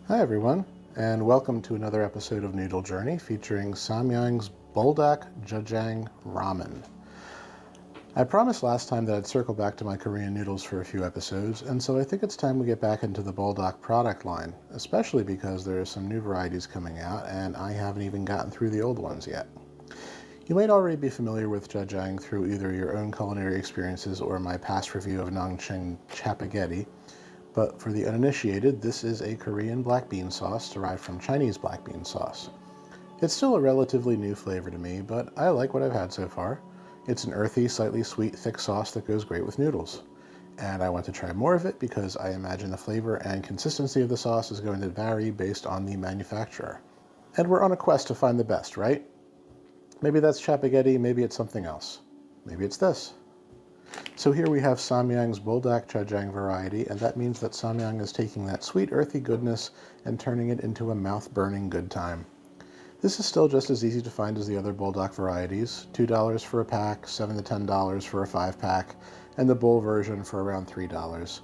Hi everyone, and welcome to another episode of Noodle Journey featuring Samyang's Buldak Jjajang Ramen. I promised last time that I'd circle back to my Korean noodles for a few episodes, and so I think it's time we get back into the Buldak product line, especially because there are some new varieties coming out and I haven't even gotten through the old ones yet. You might already be familiar with Jjajang through either your own culinary experiences or my past review of Nongcheng Chapaghetti. But for the uninitiated, this is a Korean black bean sauce derived from Chinese black bean sauce. It's still a relatively new flavor to me, but I like what I've had so far. It's an earthy, slightly sweet, thick sauce that goes great with noodles. And I want to try more of it because I imagine the flavor and consistency of the sauce is going to vary based on the manufacturer. And we're on a quest to find the best, right? Maybe that's Chapaghetti, maybe it's something else. Maybe it's this. So here we have Samyang's Buldak Jjajang variety, and that means that Samyang is taking that sweet, earthy goodness and turning it into a mouth-burning good time. This is still just as easy to find as the other Buldak varieties, $2 for a pack, $7 to $10 for a 5-pack, and the bowl version for around $3.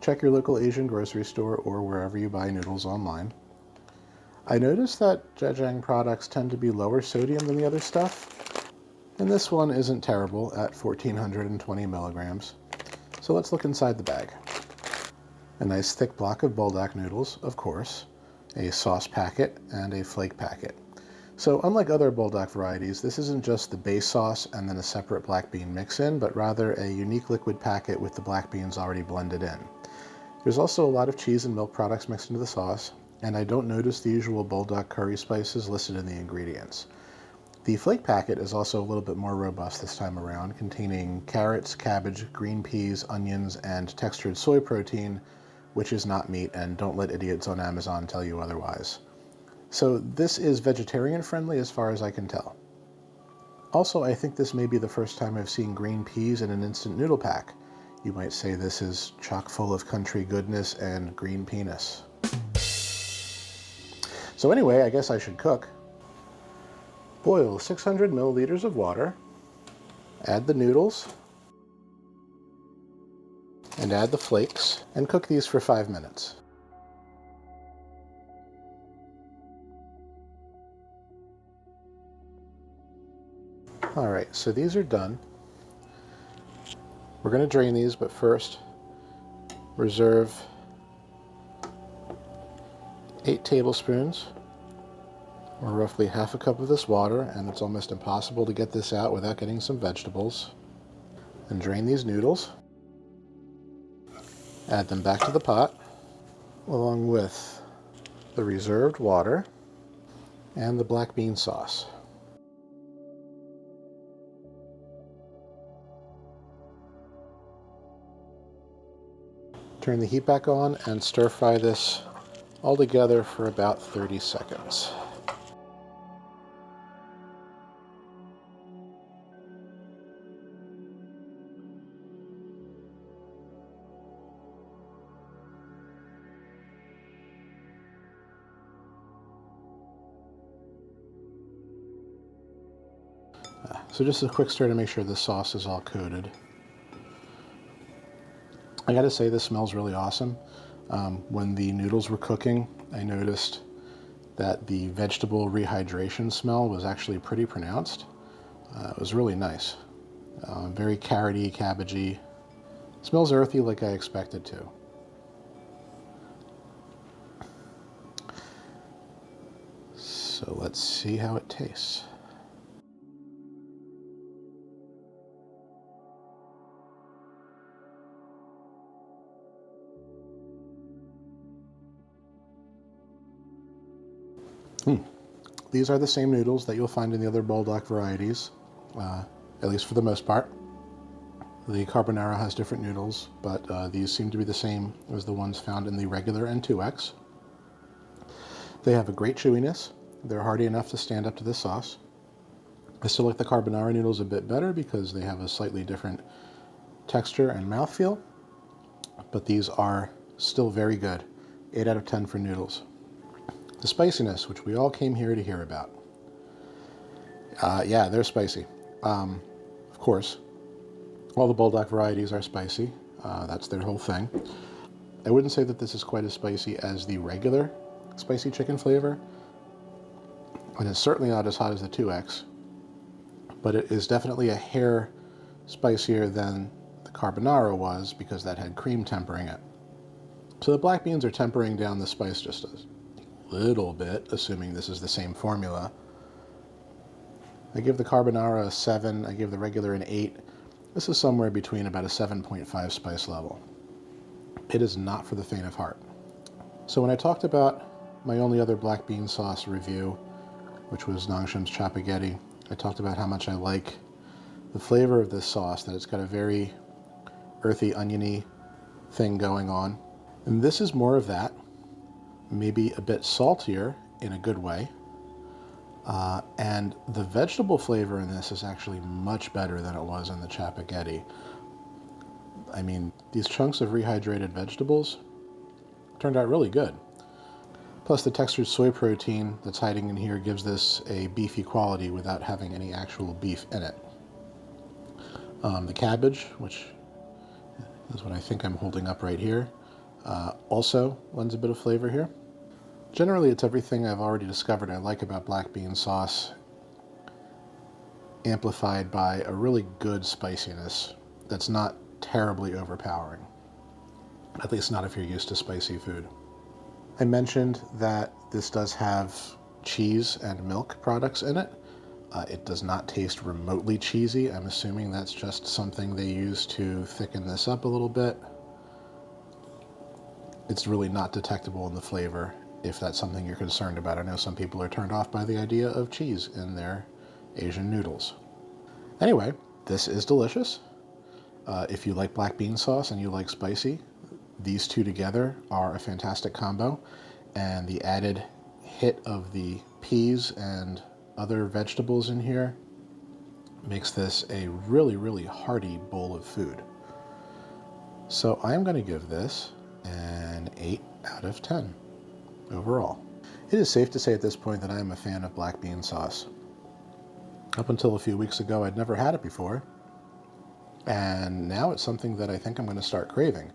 Check your local Asian grocery store or wherever you buy noodles online. I noticed that Jjajang products tend to be lower sodium than the other stuff, and this one isn't terrible at 1,420 milligrams. So let's look inside the bag. A nice thick block of Buldak noodles, of course, a sauce packet, and a flake packet. So unlike other Buldak varieties, this isn't just the base sauce and then a separate black bean mix-in, but rather a unique liquid packet with the black beans already blended in. There's also a lot of cheese and milk products mixed into the sauce, and I don't notice the usual Buldak curry spices listed in the ingredients. The flake packet is also a little bit more robust this time around, containing carrots, cabbage, green peas, onions, and textured soy protein, which is not meat, and don't let idiots on Amazon tell you otherwise. So this is vegetarian friendly as far as I can tell. Also, I think this may be the first time I've seen green peas in an instant noodle pack. You might say this is chock full of country goodness and green penis. So anyway, I guess I should cook. Boil 600 milliliters of water, add the noodles, and add the flakes, and cook these for 5 minutes. Alright, so these are done. We're going to drain these, but first reserve 8 tablespoons, or roughly half a cup of this water, and it's almost impossible to get this out without getting some vegetables. And drain these noodles. Add them back to the pot, along with the reserved water and the black bean sauce. Turn the heat back on and stir fry this all together for about 30 seconds. So just a quick stir to make sure the sauce is all coated. I gotta say, this smells really awesome. When the noodles were cooking, I noticed that the vegetable rehydration smell was actually pretty pronounced. It was really nice. Very carroty, cabbagey. Smells earthy like I expected to. So let's see how it tastes. These are the same noodles that you'll find in the other Buldak varieties, at least for the most part. The carbonara has different noodles, but these seem to be the same as the ones found in the regular and 2X. They have a great chewiness. They're hearty enough to stand up to this sauce. I still like the carbonara noodles a bit better because they have a slightly different texture and mouthfeel, but these are still very good. 8 out of 10 for noodles. The spiciness, which we all came here to hear about. Yeah, they're spicy. Of course, all the Buldak varieties are spicy. That's their whole thing. I wouldn't say that this is quite as spicy as the regular spicy chicken flavor. And it's certainly not as hot as the 2X, but it is definitely a hair spicier than the carbonara was because that had cream tempering it. So the black beans are tempering down the spice just a little bit, assuming this is the same formula. I give the carbonara a 7, I give the regular an 8. This is somewhere between about a 7.5 spice level. It is not for the faint of heart. So when I talked about my only other black bean sauce review, which was Nongshim's Chapaghetti, I talked about how much I like the flavor of this sauce, that it's got a very earthy, oniony thing going on. And this is more of that, maybe a bit saltier in a good way. And the vegetable flavor in this is actually much better than it was in the Chapaghetti. I mean, these chunks of rehydrated vegetables turned out really good. Plus the textured soy protein that's hiding in here gives this a beefy quality without having any actual beef in it. The cabbage, which is what I think I'm holding up right here, also lends a bit of flavor here. Generally, it's everything I've already discovered I like about black bean sauce, amplified by a really good spiciness that's not terribly overpowering, at least not if you're used to spicy food. I mentioned that this does have cheese and milk products in it. It does not taste remotely cheesy. I'm assuming that's just something they use to thicken this up a little bit. It's really not detectable in the flavor if that's something you're concerned about. I know some people are turned off by the idea of cheese in their Asian noodles. Anyway, this is delicious. If you like black bean sauce and you like spicy, these two together are a fantastic combo, and the added hit of the peas and other vegetables in here makes this a really, really hearty bowl of food. So I'm going to give this an 8 out of 10 overall. It is safe to say at this point that I am a fan of black bean sauce. Up until a few weeks ago, I'd never had it before, and now it's something that I think I'm going to start craving,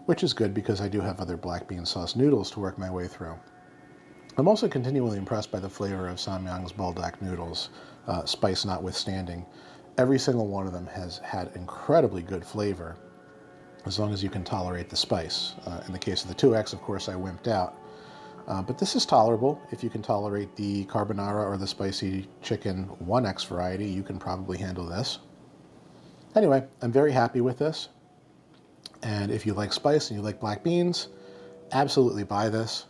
which is good because I do have other black bean sauce noodles to work my way through. I'm also continually impressed by the flavor of Samyang's Buldak noodles, spice notwithstanding. Every single one of them has had incredibly good flavor, as long as you can tolerate the spice. In the case of the 2X, of course, I wimped out. But this is tolerable. If you can tolerate the carbonara or the spicy chicken 1X variety, you can probably handle this. Anyway, I'm very happy with this. And if you like spice and you like black beans, absolutely buy this.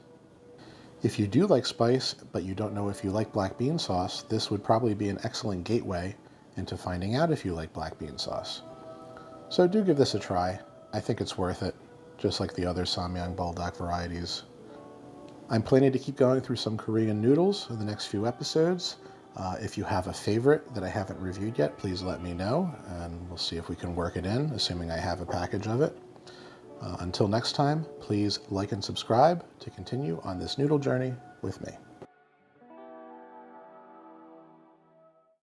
If you do like spice, but you don't know if you like black bean sauce, this would probably be an excellent gateway into finding out if you like black bean sauce. So do give this a try. I think it's worth it, just like the other Samyang Buldak varieties. I'm planning to keep going through some Korean noodles in the next few episodes. If you have a favorite that I haven't reviewed yet, please let me know, and we'll see if we can work it in, assuming I have a package of it. Until next time, please like and subscribe to continue on this noodle journey with me.